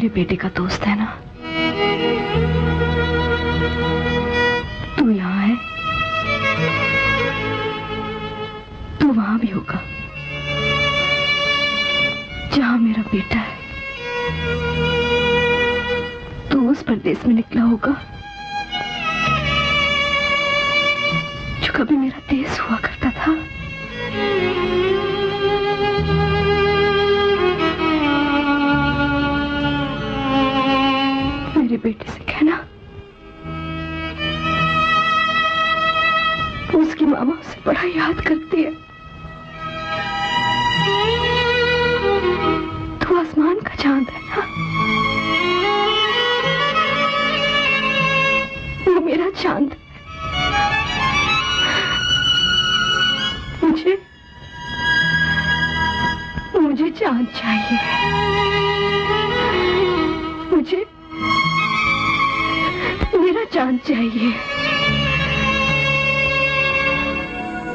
मेरे बेटे का दोस्त है ना? तू यहाँ है तो वहां भी होगा जहां मेरा बेटा है। तू उस परदेश में निकला होगा जो कभी मेरा देश हुआ करता था। मेरे बेटे से कहना उसकी मामा उसे बड़ा याद करती है। तू आसमान का चांद है ना? वो मेरा चांद है। मुझे चांद चाहिए। मुझे मेरा चांद चाहिए।